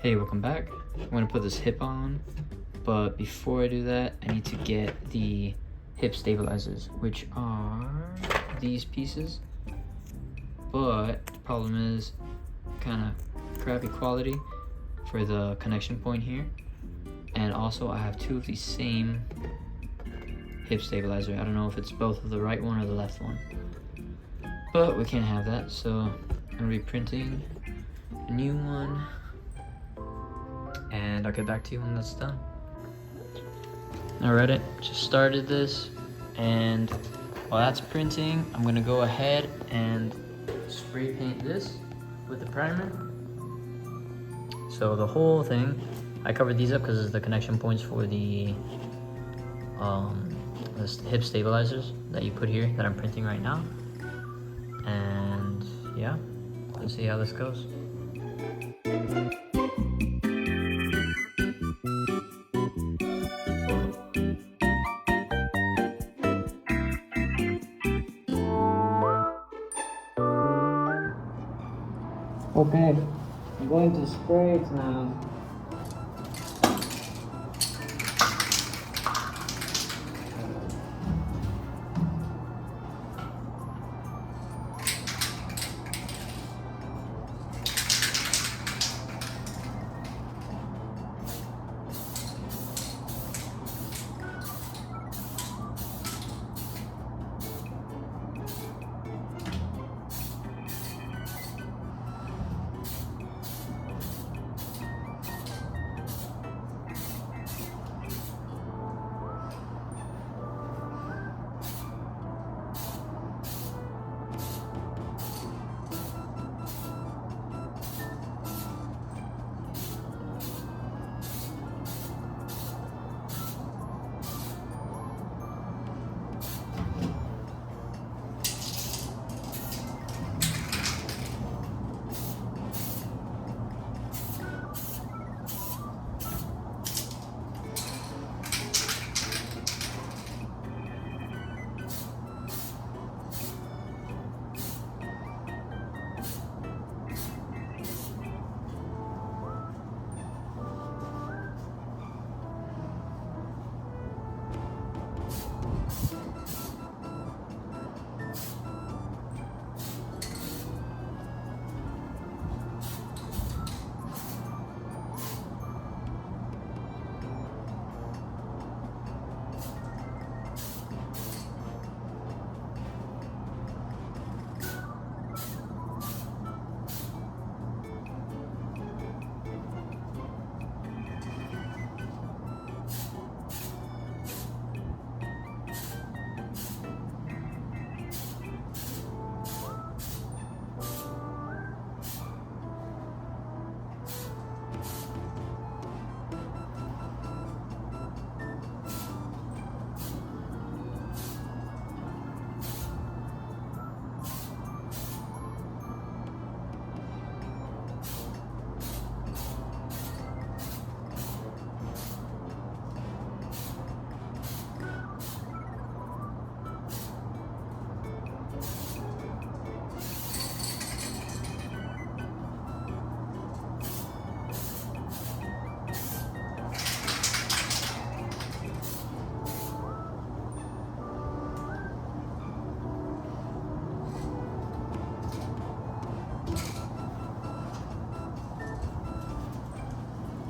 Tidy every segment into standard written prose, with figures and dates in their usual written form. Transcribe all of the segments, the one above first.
Hey, welcome back. I'm gonna put this hip on, but before I do that, I need to get the hip stabilizers, which are these pieces. But the problem is kind of crappy quality for the connection point here. And also I have two of the same hip stabilizer. I don't know if it's both of the right one or the left one, but we can't have that. So I'm gonna be printing a new one, and I'll get back to you when that's done. Alright, just started this, and while that's printing, I'm gonna go ahead and spray paint this with the primer. So the whole thing, I covered these up because it's the connection points for the hip stabilizers that you put here that I'm printing right now. And yeah, let's see how this goes. Okay, I'm going to spray it now.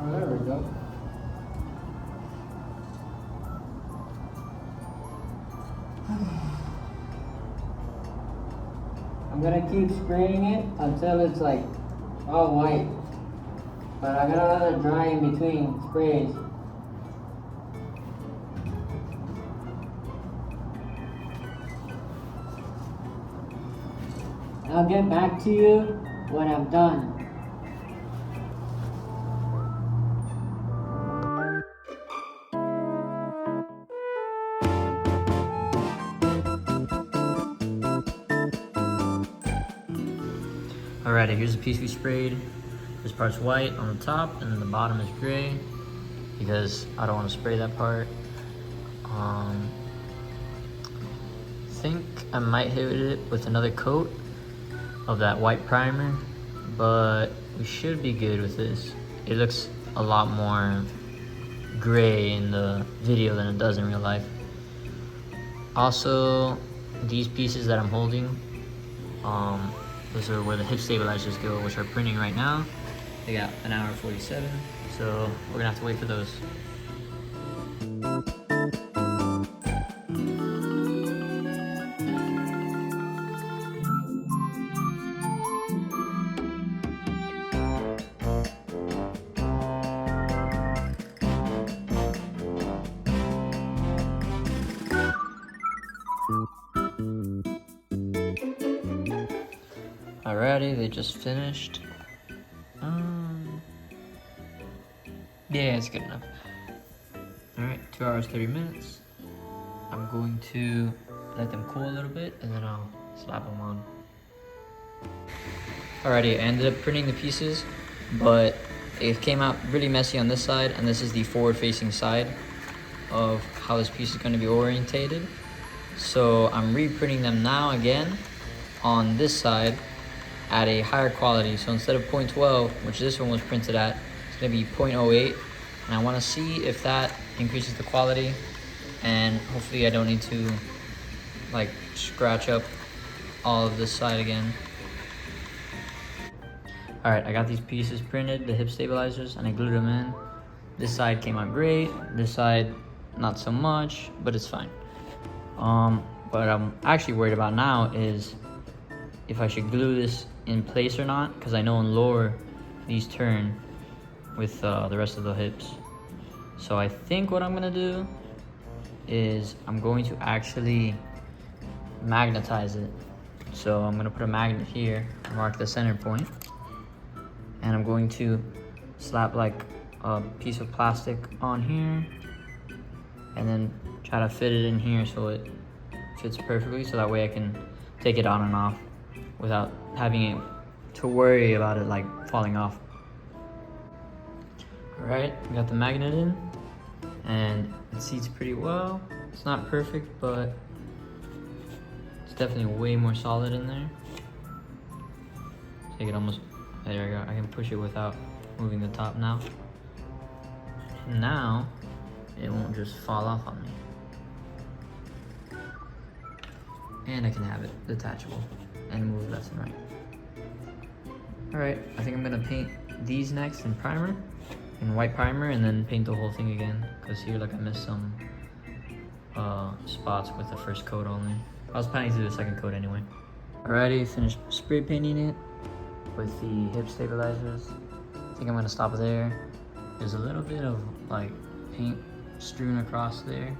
Oh, there we go. I'm gonna keep spraying it until it's like all white. But I gotta let it dry in between sprays. I'll get back to you when I'm done. Alrighty, here's the piece we sprayed. This part's white on the top, and then the bottom is gray because I don't want to spray that part. I think I might hit it with another coat of that white primer, but we should be good with this. it looks a lot more gray in the video than it does in real life. Also, these pieces that I'm holding, those are where the hip stabilizers go, which are printing right now. They got an hour 47, so we're gonna have to wait for those. Alrighty, they just finished. Yeah, it's good enough. Alright, 2 hours, 30 minutes. I'm going to let them cool a little bit and then I'll slap them on. Alrighty, I ended up printing the pieces, but it came out really messy on this side, and this is the forward-facing side of how this piece is going to be orientated. So I'm reprinting them now again on this side at a higher quality. So instead of 0.12, which this one was printed at, it's going to be 0.08, and I want to see if that increases the quality, and hopefully I don't need to like scratch up all of this side again. Alright, I got these pieces printed, the hip stabilizers, and I glued them in. This side came out great, this side not so much, but it's fine. What I'm actually worried about now is if I should glue this in place or not, because I know in lore these turn with the rest of the hips. So I think what I'm gonna do is I'm going to actually magnetize it. So I'm gonna put a magnet here, mark the center point, and I'm going to slap like a piece of plastic on here and then try to fit it in here so it fits perfectly, so that way I can take it on and off without having to worry about it like falling off. Alright, we got the magnet in and it seats pretty well. It's not perfect, but it's definitely way more solid in there. Take it almost, there we go. I can push it without moving the top now. Now, it won't just fall off on me. And I can have it detachable and move left and right. Alright, I think I'm gonna paint these next in primer, in white primer, and then paint the whole thing again, because here like I missed some spots with the first coat only. I was planning to do the second coat anyway. Alrighty, finished spray painting it with the hip stabilizers. I think I'm gonna stop there. There's a little bit of like paint strewn across there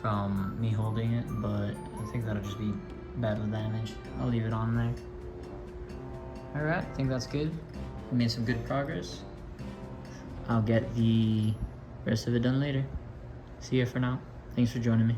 from me holding it, but I think that'll just be battle damage. I'll leave it on there. Alright, I think that's good. We made some good progress. I'll get the rest of it done later. See ya for now. Thanks for joining me.